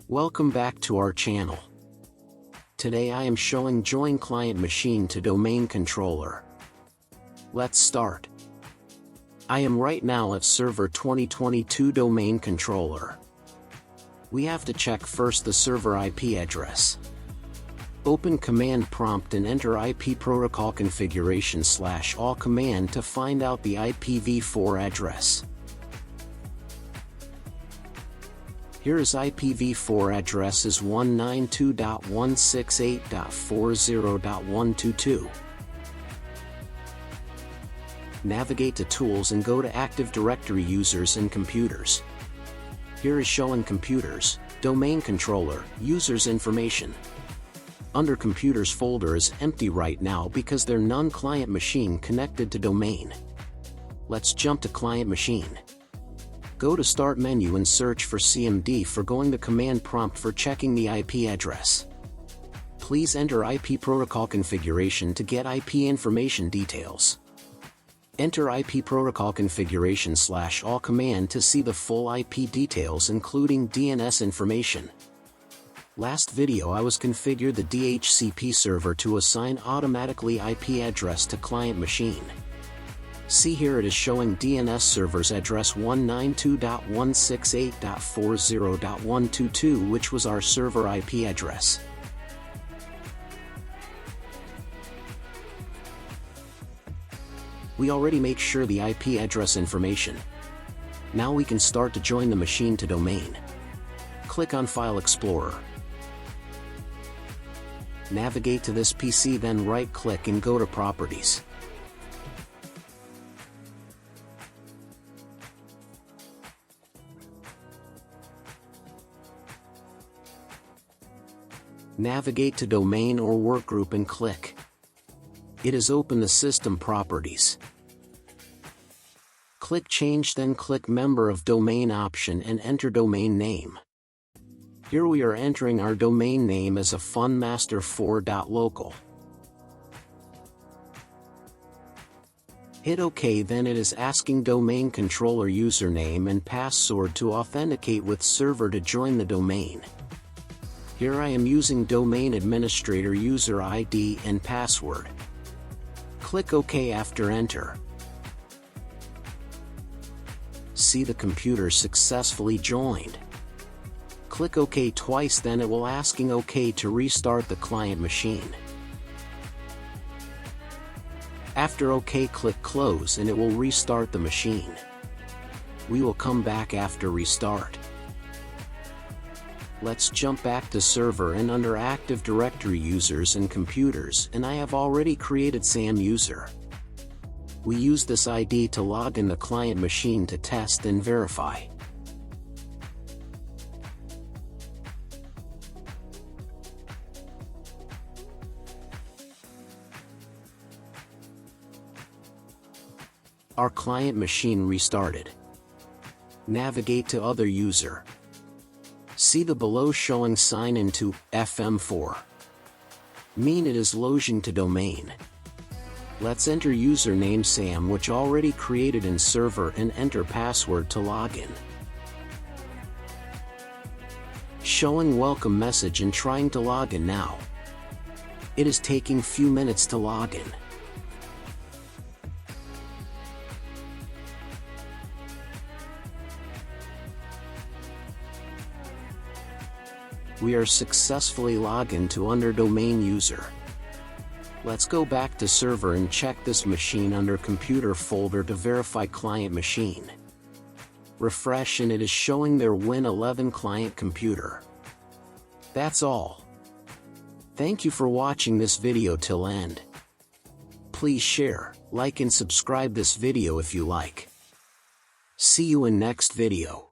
Welcome back to our channel. Today I am showing join client machine to domain controller. Let's start. I am right now at server 2022 domain controller. We have to check first the server IP address. Open command prompt and enter IP protocol configuration /all command to find out the IPv4 address. Here is IPv4 address is 192.168.40.122. Navigate to Tools and go to Active Directory Users and Computers. Here is showing Computers, Domain Controller, Users Information. Under Computers folder is empty right now because there none client machine connected to domain. Let's jump to client machine. Go to Start menu and search for CMD for going to command prompt for checking the IP address. Please enter IP protocol configuration to get IP information details. Enter IP protocol configuration /all command to see the full IP details including DNS information. Last video I was configured the DHCP server to assign automatically IP address to client machine. See here it is showing DNS server's address 192.168.40.122 which was our server IP address. We already make sure the IP address information. Now we can start to join the machine to domain. Click on File Explorer. Navigate to this PC, then right-click and go to Properties. Navigate to Domain or Workgroup and click. It is open the System Properties. Click Change, then click Member of Domain option and enter domain name. Here we are entering our domain name as a funmaster4.local. Hit OK, then it is asking domain controller username and password to authenticate with server to join the domain. Here I am using domain administrator user ID and password. Click OK after enter. See the computer successfully joined. Click OK twice, then it will asking OK to restart the client machine. After OK, click close and it will restart the machine. We will come back after restart. Let's jump back to server and under Active Directory Users and Computers, and I have already created SAM user. We use this ID to log in the client machine to test and verify. Our client machine restarted. Navigate to Other User. See the below showing sign into FM4. Mean it is login to domain. Let's enter username Sam which already created in server and enter password to login. Showing welcome message and trying to log in now. It is taking few minutes to log in. We are successfully logged into under domain user. Let's go back to server and check this machine under computer folder to verify client machine. Refresh and it is showing their Win11 client computer. That's all. Thank you for watching this video till end. Please share, like and subscribe this video if you like. See you in next video.